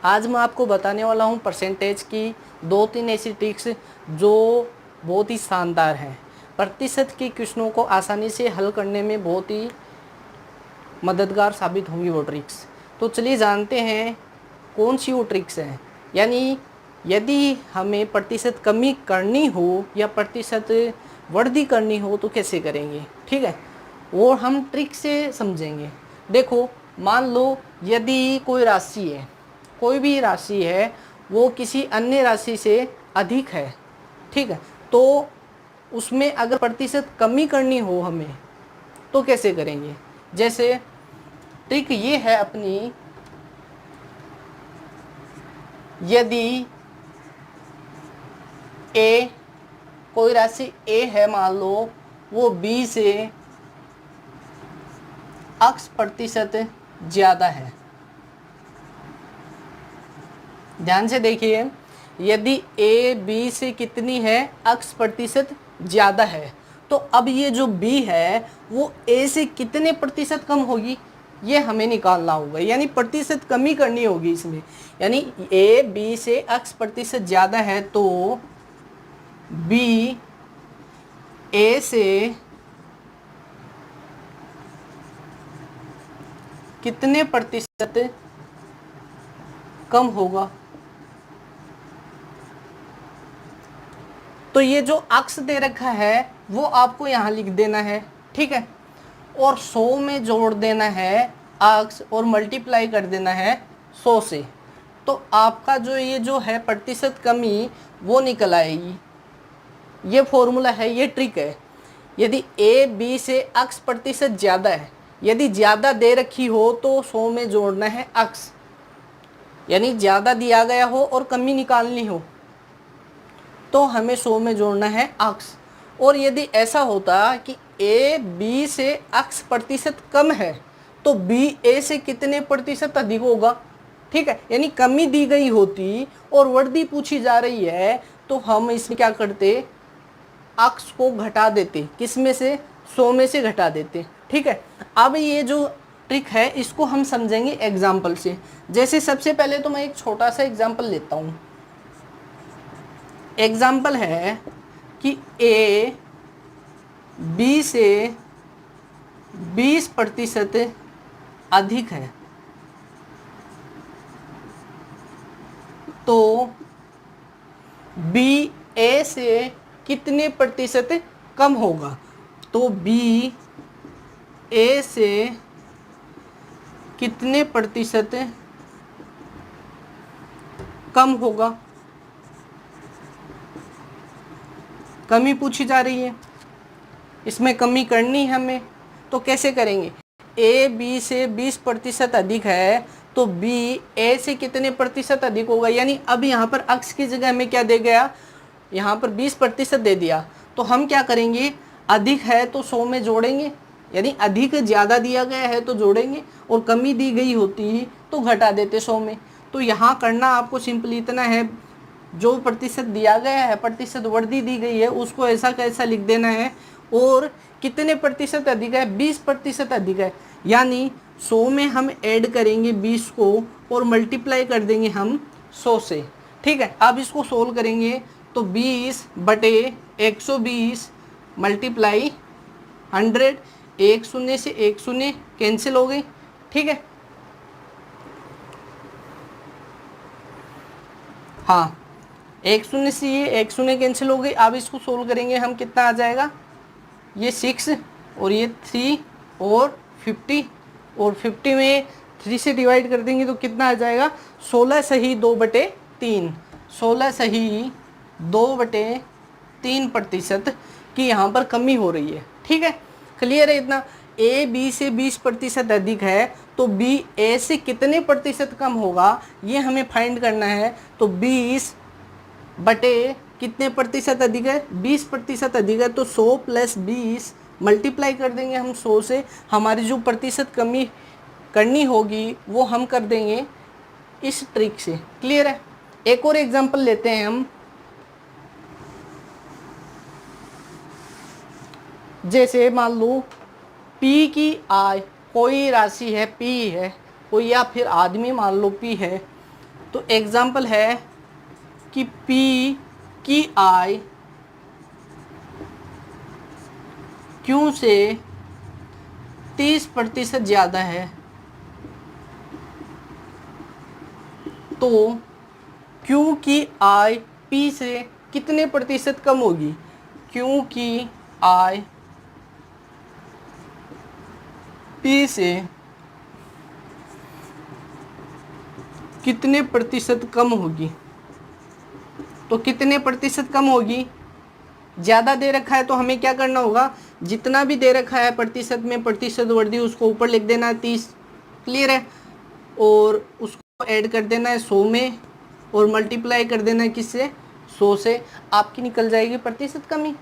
आज मैं आपको बताने वाला हूँ परसेंटेज की 2-3 ऐसी ट्रिक्स जो बहुत ही शानदार हैं। प्रतिशत के क्वेश्चनों को आसानी से हल करने में बहुत ही मददगार साबित होंगी वो ट्रिक्स। तो चलिए जानते हैं कौन सी वो ट्रिक्स हैं। यानी यदि हमें प्रतिशत कमी करनी हो या प्रतिशत वृद्धि करनी हो तो कैसे करेंगे, ठीक है, वो हम ट्रिक से समझेंगे। देखो, मान लो यदि कोई राशि है, कोई भी राशि है, वो किसी अन्य राशि से अधिक है, ठीक है, तो उसमें अगर प्रतिशत कमी करनी हो हमें तो कैसे करेंगे। जैसे ट्रिक ये है अपनी, यदि ए, कोई राशि ए है, मान लो वो बी से x% ज़्यादा है। ध्यान से देखिए, यदि ए बी से कितनी है, x% ज़्यादा है, तो अब ये जो बी है वो ए से कितने प्रतिशत कम होगी ये हमें निकालना होगा। यानी प्रतिशत कमी करनी होगी इसमें। यानी ए बी से x% ज़्यादा है तो बी ए से कितने प्रतिशत कम होगा। तो ये जो अक्स दे रखा है वो आपको यहाँ लिख देना है, ठीक है, और 100 में जोड़ देना है अक्स और मल्टीप्लाई कर देना है 100 से। तो आपका जो ये जो है प्रतिशत कमी वो निकल आएगी। ये फॉर्मूला है, ये ट्रिक है। यदि ए बी से x% ज़्यादा है, यदि ज़्यादा दे रखी हो तो 100 में जोड़ना है x, यानी ज़्यादा दिया गया हो और कमी निकालनी हो तो हमें 100 में जोड़ना है x। और यदि ऐसा होता कि ए बी से x% कम है तो बी ए से कितने प्रतिशत अधिक होगा, ठीक है। यानी कमी दी गई होती और वृद्धि पूछी जा रही है तो हम इसमें क्या करते, x को घटा देते, किस में से, 100 में से घटा देते, ठीक है। अब ये जो ट्रिक है इसको हम समझेंगे एग्जाम्पल से। जैसे सबसे पहले तो मैं एक छोटा सा एग्जाम्पल लेता हूँ। एग्जाम्पल है कि ए बी से 20% अधिक है, तो बी ए से कितने प्रतिशत कम होगा। तो बी ए से कितने प्रतिशत कम होगा, कमी पूछी जा रही है, इसमें कमी करनी है हमें। तो कैसे करेंगे, ए बी से 20% अधिक है तो बी ए से कितने प्रतिशत अधिक होगा। यानी अब यहाँ पर x की जगह हमें क्या दे गया, यहाँ पर 20% दे दिया, तो हम क्या करेंगे, अधिक है तो 100 में जोड़ेंगे, यानी अधिक ज़्यादा दिया गया है तो जोड़ेंगे और कमी दी गई होती तो घटा देते 100 में। तो यहाँ करना आपको सिंपल इतना है, जो प्रतिशत दिया गया है, प्रतिशत वृद्धि दी गई है, उसको ऐसा कैसा लिख देना है और कितने प्रतिशत अधिक है, 20% अधिक है। यानी 100 में हम ऐड करेंगे 20 को और मल्टीप्लाई कर देंगे हम 100 से, ठीक है। अब इसको सोल्व करेंगे तो 20/120 मल्टीप्लाई 100, 1 शून्य से 1 शून्य कैंसिल हो गई, ठीक है। हाँ, 1 शून्य से ये 1 शून्य कैंसिल हो गई। अब इसको सोल्व करेंगे हम, कितना आ जाएगा, ये 6 और ये 3 और 50, और 50 में 3 से डिवाइड कर देंगे तो कितना आ जाएगा, 16 सही 2/3, 16 सही 2/3% की यहाँ पर कमी हो रही है, ठीक है। क्लियर है इतना। ए बी से 20% अधिक है तो बी ए से कितने प्रतिशत कम होगा ये हमें फाइंड करना है। तो 20 बटे कितने प्रतिशत अधिक है, 20% अधिक है, तो 100 + 20 मल्टीप्लाई कर देंगे हम 100 से। हमारी जो प्रतिशत कमी करनी होगी वो हम कर देंगे इस ट्रिक से। क्लियर है। एक और एग्जांपल लेते हैं हम। जैसे मान लो P की आय, कोई राशि है P है, कोई या फिर आदमी मान लो P है, तो एग्जाम्पल है कि P की I Q से 30% ज़्यादा है, तो Q की I P से कितने प्रतिशत कम होगी? Q की I P से कितने प्रतिशत कम होगी? तो कितने प्रतिशत कम होगी? ज़्यादा दे रखा है तो हमें क्या करना होगा, जितना भी दे रखा है प्रतिशत में प्रतिशत वर्दी उसको ऊपर लिख देना है 30, क्लियर है, और उसको ऐड कर देना है 100 में और मल्टीप्लाई कर देना है किससे, 100 से। आपकी निकल जाएगी प्रतिशत कमी।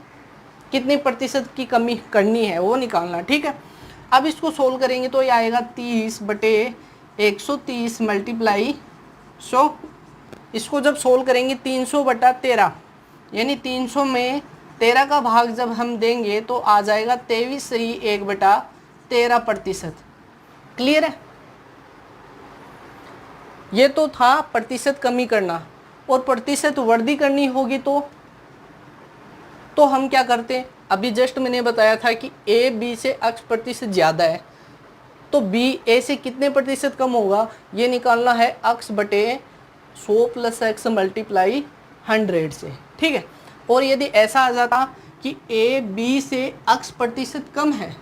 कितने प्रतिशत की कमी करनी है वो निकालना, ठीक है। अब इसको सोल्व करेंगे तो ये आएगा 30/130 मल्टीप्लाई 100। इसको जब सोल्व करेंगे 300/13, यानी 300 में 13 का भाग जब हम देंगे तो आ जाएगा 23/1/13%। क्लियर है। ये तो था प्रतिशत कमी करना, और प्रतिशत वृद्धि करनी होगी तो हम क्या करते हैं, अभी जस्ट मैंने बताया था कि ए बी से x प्रतिशत ज़्यादा है, तो बी ए से कितने प्रतिशत कम होगा, ये निकालना है x/100 + x मल्टीप्लाई 100 से, ठीक है। और यदि ऐसा आ जाता कि ए बी से x प्रतिशत कम है,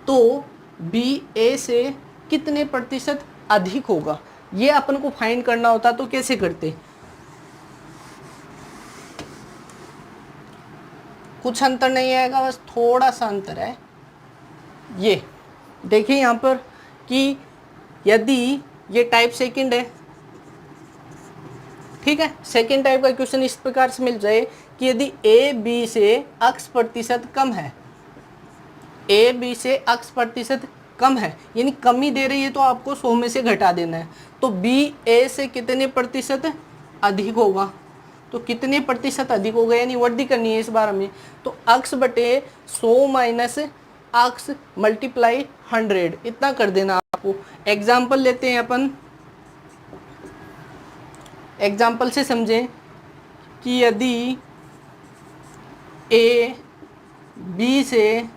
तो बी ए से कितने प्रतिशत अधिक होगा, ये अपन को फाइंड करना होता। तो कैसे करते, कुछ अंतर नहीं आएगा, बस थोड़ा सा अंतर है। ये देखिए यहाँ पर कि यदि ये टाइप सेकंड है, ठीक है, सेकंड टाइप का क्वेश्चन इस प्रकार से मिल जाए कि यदि ए बी से x प्रतिशत कम है, ए बी से x प्रतिशत कम है, यानी कमी दे रही है तो आपको 100 में से घटा देना है, तो बी ए से कितने प्रतिशत अधिक होगा, तो कितने प्रतिशत अधिक होगा, यानी वृद्धि करनी है इस बार हमें, तो x/100 - x मल्टीप्लाई 100 इतना कर देना आपको। एग्जाम्पल लेते हैं अपन, एग्जाम्पल से समझें कि यदि ए बी से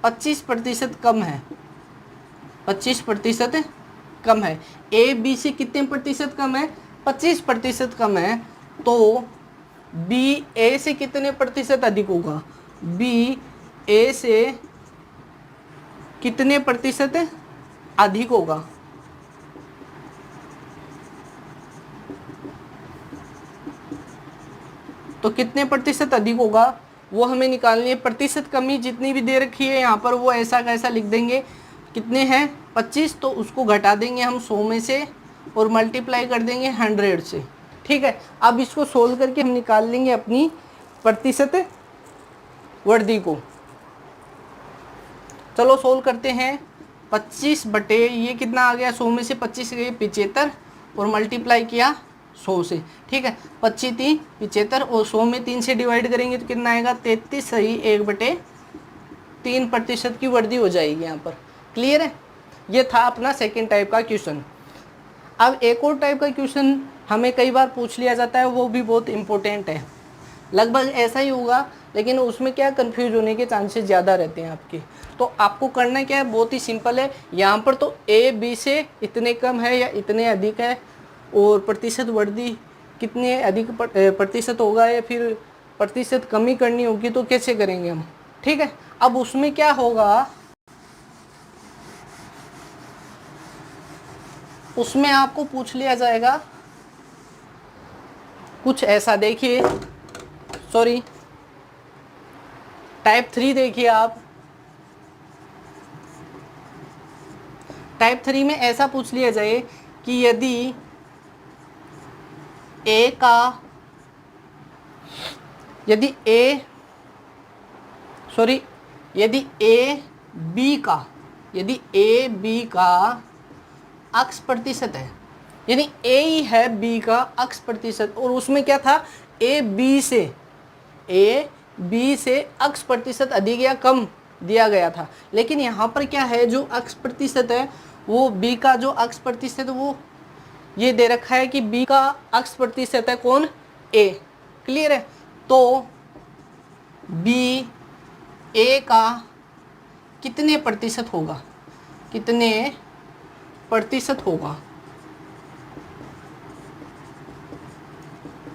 25% कम है, 25% कम है, ए बी से कितने प्रतिशत कम है, 25% कम है, तो बी ए से कितने प्रतिशत अधिक होगा, बी ए से कितने प्रतिशत अधिक होगा, तो कितने प्रतिशत अधिक होगा वो हमें निकालनी है। प्रतिशत कमी जितनी भी दे रखी है यहाँ पर वो ऐसा कैसा लिख देंगे, कितने हैं 25, तो उसको घटा देंगे हम 100 में से और मल्टीप्लाई कर देंगे 100 से, ठीक है। अब इसको सोल्व करके हम निकाल लेंगे अपनी प्रतिशत वृद्धि को। चलो सोल्व करते हैं। 25 बटे ये कितना आ गया, 100 में से 25 गए 75 और मल्टीप्लाई किया 100 से, ठीक है। 25 3 75 और 100 में 3 से डिवाइड करेंगे तो कितना आएगा 33 सही 1/3% की वृद्धि हो जाएगी यहाँ पर। क्लियर है। ये था अपना सेकेंड टाइप का क्वेश्चन। अब एक और टाइप का क्वेश्चन हमें कई बार पूछ लिया जाता है, वो भी बहुत इंपॉर्टेंट है, लगभग ऐसा ही होगा, लेकिन उसमें क्या कंफ्यूज होने के चांसेस ज़्यादा रहते हैं आपके। तो आपको करना क्या है, बहुत ही सिंपल है। यहाँ पर तो ए बी से इतने कम है या इतने अधिक है, और प्रतिशत वृद्धि कितने अधिक प्रतिशत होगा या फिर प्रतिशत कमी करनी होगी, तो कैसे करेंगे हम, ठीक है। अब उसमें क्या होगा, उसमें आपको पूछ लिया जाएगा कुछ ऐसा, देखिए सॉरी टाइप 3 देखिए आप, टाइप 3 में ऐसा पूछ लिया जाए कि यदि ए का, यदि ए बी का, यदि ए बी का x प्रतिशत है, यानी ए ही है बी का x प्रतिशत, और उसमें क्या था ए बी से x प्रतिशत अधिक या कम दिया गया था। लेकिन यहाँ पर क्या है, जो x प्रतिशत है वो b का जो x प्रतिशत वो ये दे रखा है कि बी का अक्स प्रतिशत है कौन, ए, क्लियर है। तो बी ए का कितने प्रतिशत होगा, कितने प्रतिशत होगा।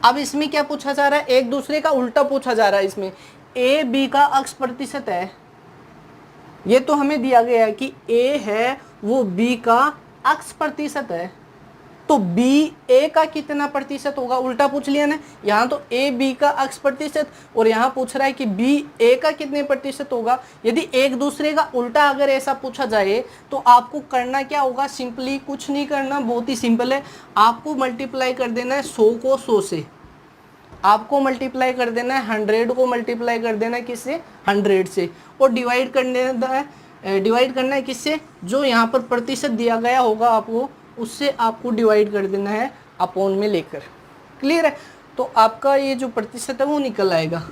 अब इसमें क्या पूछा जा रहा है, एक दूसरे का उल्टा पूछा जा रहा है। इसमें ए बी का अक्स प्रतिशत है, ये तो हमें दिया गया है कि ए है वो बी का अक्स प्रतिशत है, तो बी ए का कितना प्रतिशत होगा, उल्टा पूछ लिया ना। यहाँ तो ए बी का अक्स प्रतिशत और यहाँ पूछ रहा है कि बी ए का कितने प्रतिशत होगा। यदि एक दूसरे का उल्टा अगर ऐसा पूछा जाए तो आपको करना क्या होगा, सिंपली कुछ नहीं करना, बहुत ही सिंपल है। आपको मल्टीप्लाई कर देना है 100 को 100 से, आपको मल्टीप्लाई कर देना है 100 को मल्टीप्लाई कर देना है किससे, 100 से, और डिवाइड करना है किससे, जो यहाँ पर प्रतिशत दिया गया होगा आपको उससे आपको डिवाइड कर देना है अपॉन में लेकर, क्लियर है। तो आपका ये जो प्रतिशत है वो निकल आएगा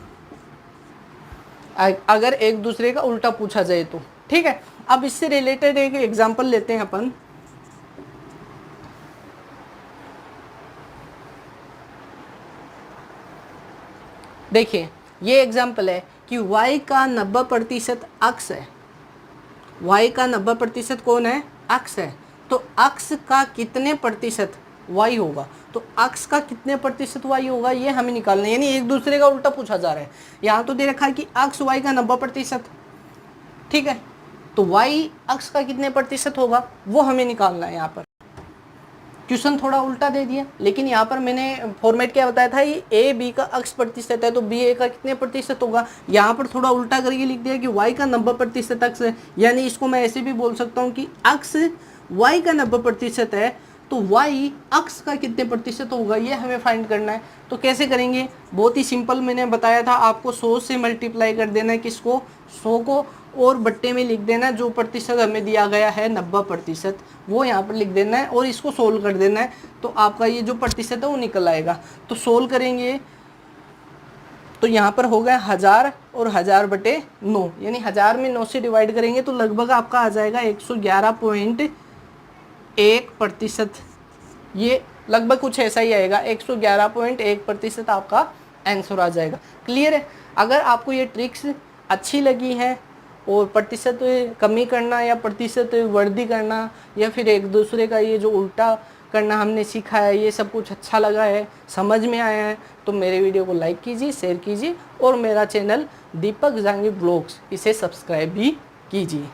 अगर एक दूसरे का उल्टा पूछा जाए तो, ठीक है। अब इससे रिलेटेड एक एग्जांपल लेते हैं अपन। देखिए ये एग्जांपल है कि y का 90% अक्स है, y का 90% कौन है, अक्स है। तो अक्स का कितने प्रतिशत y होगा, तो अक्स का कितने प्रतिशत y होगा ये हमें निकालना है, यानी एक दूसरे का उल्टा पूछा जा रहा है। यहाँ तो दे रखा है कि अक्स y का 90%, ठीक है, तो y अक्स का कितने प्रतिशत होगा वो हमें निकालना है। यहाँ पर क्वेश्चन थोड़ा उल्टा दे दिया, लेकिन यहाँ पर मैंने फॉर्मेट क्या बताया था, ये ए बी का अक्स प्रतिशत है तो बी ए का कितने प्रतिशत होगा। यहाँ पर थोड़ा उल्टा करके लिख दिया कि y का 90% अक्स है, यानी इसको मैं ऐसे भी बोल सकता हूँ कि अक्स y का 90% है तो y अक्स का कितने प्रतिशत होगा ये हमें फाइंड करना है। तो कैसे करेंगे, बहुत ही सिंपल, मैंने बताया था आपको 100 से मल्टीप्लाई कर देना है किसको, 100 को, और बट्टे में लिख देना है जो प्रतिशत हमें दिया गया है 90%, वो यहाँ पर लिख देना है और इसको सोल्व कर देना है। तो आपका ये जो प्रतिशत है वो निकल आएगा। तो सोल्व करेंगे तो यहाँ पर हो गया 1000 और 1000/9, यानी 1000 में 9 से डिवाइड करेंगे तो लगभग आपका आ जाएगा 111.1%। ये लगभग कुछ ऐसा ही आएगा, 111.1% आपका आंसर आ जाएगा, क्लियर है। अगर आपको ये ट्रिक्स अच्छी लगी है और प्रतिशत कमी करना या प्रतिशत वृद्धि करना या फिर एक दूसरे का ये जो उल्टा करना हमने सीखा है, ये सब कुछ अच्छा लगा है, समझ में आया है, तो मेरे वीडियो को लाइक कीजिए, शेयर कीजिए और मेरा चैनल दीपक जांगी ब्लॉग्स इसे सब्सक्राइब भी कीजिए।